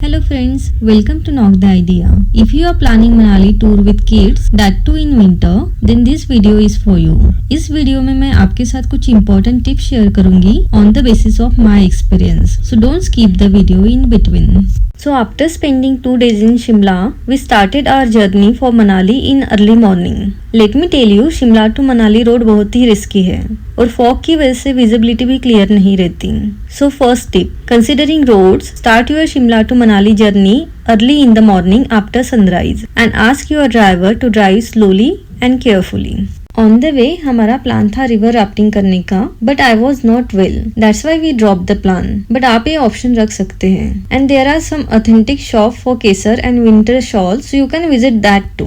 Hello friends, welcome to Knock the Idea. If you are planning Manali tour with kids, that too in winter, then this video is for you. इस video में मैं आपके साथ कुछ important tips share करूंगी on the basis of my experience. So don't skip the video in between. So after spending 2 days in Shimla, we started our journey for Manali in early morning. Let me tell you, Shimla to Manali road बहुत ही risky है और fog की वजह से visibility भी clear नहीं रहती. So first tip, considering roads, start your Shimla to Manali journey early in the morning after sunrise and ask your driver to drive slowly and carefully. On the way हमारा plan था river rafting करने का, but I was not well, that's why we drop the plan. But आप ये option रख सकते हैं. And there are some authentic shop for केसर and winter shawl, so you can visit that too.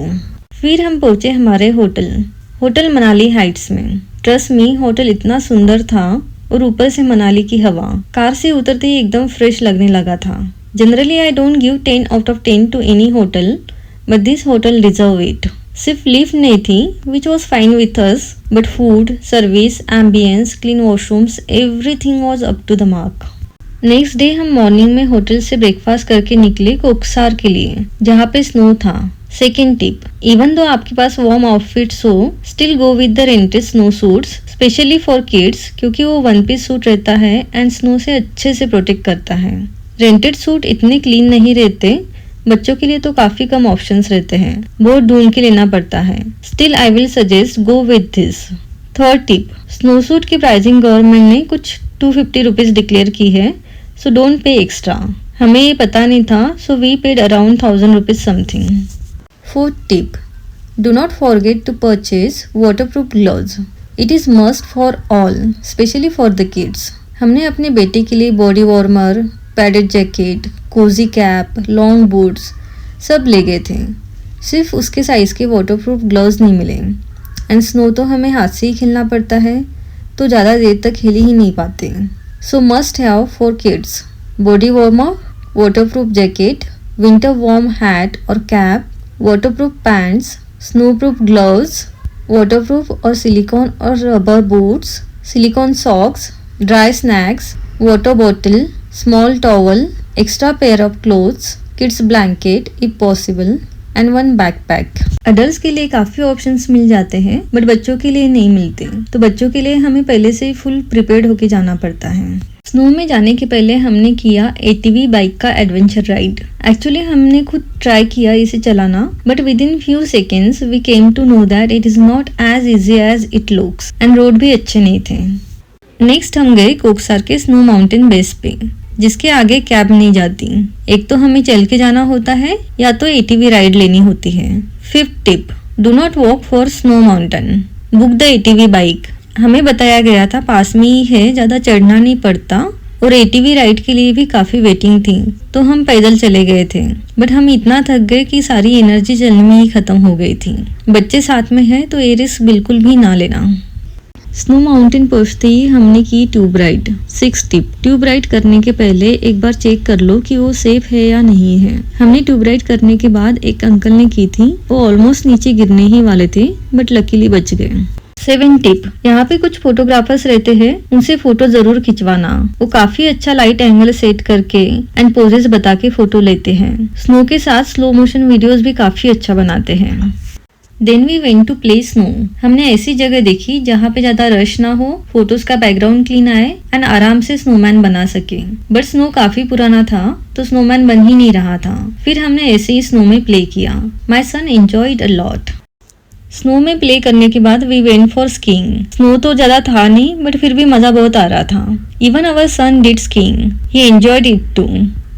फिर हम पहुंचे हमारे होटल मनाली हाइट्स में. ट्रस्ट मी, होटल इतना सुंदर था और ऊपर से मनाली की हवा कार से उतरते ही एकदम फ्रेश लगने लगा था. Generally I don't give 10 out of 10 to any hotel, but this hotel deserve it. सिर्फ लिफ्ट नहीं थी, which was fine with us, but food, service, ambience, clean washrooms, everything was up to the mark. Next day हम morning में hotel से breakfast करके निकले कोकसार के लिए, जहाँ पे स्नो था. सेकेंड टिप, इवन दो आपके पास वार्म आउटफिट्स हो, still go with the rented snow suits, specially for kids, क्योंकि वो 1 piece सूट रहता है एंड स्नो से अच्छे से प्रोटेक्ट करता है. रेंटेड सूट इतने क्लीन नहीं रहते. बच्चों के लिए तो काफी कम ऑप्शंस रहते हैं, बहुत ढूंढ के लेना पड़ता है. Still I will suggest go with this. Third tip, snow suit की प्राइसिंग गवर्नमेंट ने कुछ 250 रुपीज डिक्लेयर की है, सो डोंट पे एक्स्ट्रा. हमें ये पता नहीं था, so we paid around 1000 rupees something. Fourth tip, do not forget to purchase waterproof gloves. It is must for all, specially for the kids. हमने अपने बेटे के लिए body warmer, padded jacket, cozy cap, long boots सब ले गए थे. सिर्फ उसके साइज़ के वाटरप्रूफ ग्लव्स नहीं मिले. एंड स्नो तो हमें हाथ से ही खेलना पड़ता है, तो ज़्यादा देर तक खेल ही नहीं पाते. So must have for kids body warmer, waterproof jacket, winter warm hat और cap, waterproof pants, snowproof gloves, waterproof और सिलिकॉन और rubber boots, silicone socks, dry snacks, water bottle, small towel, extra pair of clothes, kids blanket if possible and one backpack. Adults के लिए काफ़ी options मिल जाते हैं, but बच्चों के लिए नहीं मिलते. तो बच्चों के लिए हमें पहले से ही फुल प्रिपेयर्ड होके जाना पड़ता है. स्नो में जाने के पहले हमने किया ATV बाइक का एडवेंचर राइड. एक्चुअली हमने खुद ट्राई किया इसे चलाना, but with in few seconds we came to know that it is not as easy as it looks and road भी अच्छे नहीं थे. नेक्स्ट हम गए कोकसार के स्नो माउंटेन बेस पे, जिसके आगे कैब नहीं जाती. एक तो हमें चल के जाना होता है या तो ATV राइड लेनी होती है. Fifth tip, do not walk for snow mountain, book the ATV bike. हमें बताया गया था पास में ही है, ज़्यादा चढ़ना नहीं पड़ता और ATV राइड के लिए भी काफ़ी वेटिंग थी, तो हम पैदल चले गए थे. बट हम इतना थक गए कि सारी एनर्जी चलने में ही ख़त्म हो गई थी. बच्चे साथ में है तो ये रिस्क बिल्कुल भी ना लेना. स्नो माउंटेन पहुंचते ही हमने की tube ride. 6 tip, tube ride करने के पहले एक बार चेक कर लो कि वो सेफ है या नहीं है. हमने ट्यूब राइड करने के बाद एक अंकल ने की थी, वो ऑलमोस्ट नीचे गिरने ही वाले थे, बट लकीली बच गए. 7 टिप, यहाँ पे कुछ फोटोग्राफर्स रहते हैं, उनसे फोटो जरूर खिंचवाना. वो काफी अच्छा लाइट एंगल सेट करके एंड पोजेस बता के फोटो लेते हैं. स्नो के साथ स्लो मोशन वीडियोस भी काफी अच्छा बनाते हैं. Then we went to play snow. हमने ऐसी जगह देखी जहाँ पे ज्यादा रश ना हो, फोटोज का बैकग्राउंड क्लीन आए एंड आराम से स्नोमैन बना सके. बट स्नो काफी पुराना था, तो स्नोमैन बन ही नहीं रहा था. फिर हमने ऐसे ही स्नो में प्ले किया. My son enjoyed a lot. Snow में प्ले करने के बाद we went for skiing. Snow तो ज्यादा था नहीं, बट फिर भी मजा बहुत आ रहा था. Even our son did skiing, he enjoyed it too.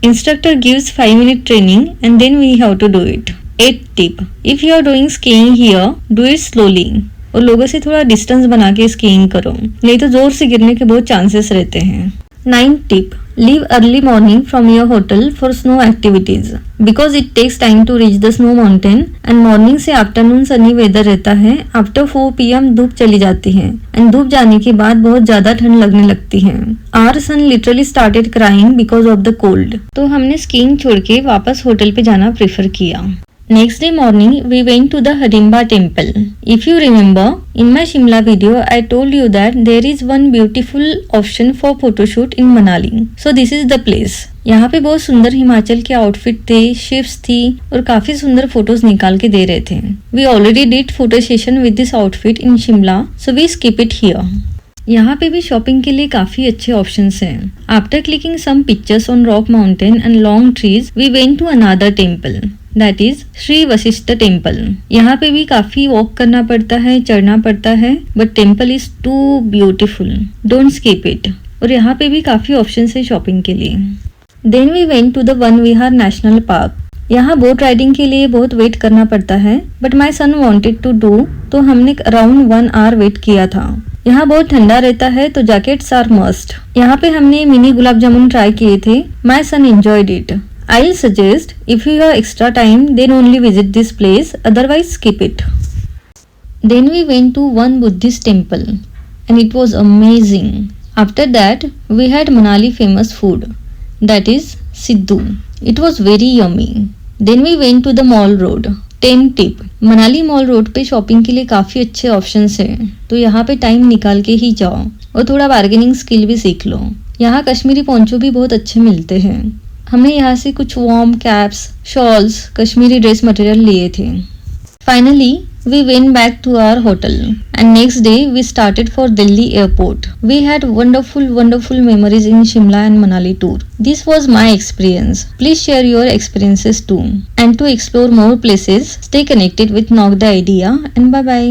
Instructor gives 5 minute training and then we have to do it. 8 tip, if you are doing skiing here, do it slowly. और लोगों से थोड़ा डिस्टेंस बना के skiing करो, नहीं तो जोर से गिरने के बहुत चांसेस रहते हैं. 9 tip, leave early morning from your hotel for snow activities, because it takes time to reach the snow mountain. And morning से आफ्टरनून सनी वेदर रहता है. आफ्टर 4 PM धूप चली जाती है एंड धूप जाने के बाद बहुत ज्यादा ठंड लगने लगती है. Our son literally started crying because of the cold. तो हमने स्कीइंग छोड़ के वापस होटल पे जाना प्रेफर किया. Next day morning, we went to the Hidimba temple. If you remember, in my Shimla video, I told you that there is one beautiful option for photoshoot in Manali. So this is the place. यहाँ पे बहुत सुंदर हिमाचल के outfit थे, ships थी और काफी सुंदर फोटोज निकाल के दे रहे थे। We already did photo session with this outfit in Shimla, so we skip it here. यहाँ पे भी शॉपिंग के लिए काफी अच्छे ऑप्शंस हैं। After clicking some pictures on rock mountain and long trees, we went to another temple, that is Shri Vashisht temple. यहाँ पे भी काफी वॉक करना पड़ता है, चढ़ना पड़ता है, but temple is too beautiful, don't skip it. और यहाँ पे भी काफी ऑप्शंस है शॉपिंग के लिए। Then we went to the Van Vihar national park. यहाँ बोट राइडिंग के लिए बहुत वेट करना पड़ता है, but my son wanted to do, तो हमने अराउंड 1 आवर वेट किया था। यहाँ बहुत ठंडा रहता है, तो जैकेट्स आर मस्ट। यहाँ पे हमने मिनी गुलाब जामुन ट्राई किए थे। My son enjoyed it. I suggest if you have extra time then only visit this place, otherwise skip it. Then we went to one Buddhist temple and it was amazing. After that we had Manali famous food, that is Siddu. It was very yummy. Then we went to the mall road. 10 tip. Manali mall road पे shopping के लिए काफी अच्छे options हैं, तो यहाँ पे time निकाल के ही जाओ और थोड़ा बार्गेनिंग स्किल भी सीख लो। यहाँ कश्मीरी पोंचो भी बहुत अच्छे मिलते हैं। हमने यहाँ से कुछ warm caps, shawls, Kashmiri dress material लिए थे। Finally, we went back to our hotel and next day we started for Delhi airport. We had wonderful memories in Shimla and Manali tour. This was my experience. Please share your experiences too. And to explore more places, stay connected with Knock the Idea and bye bye.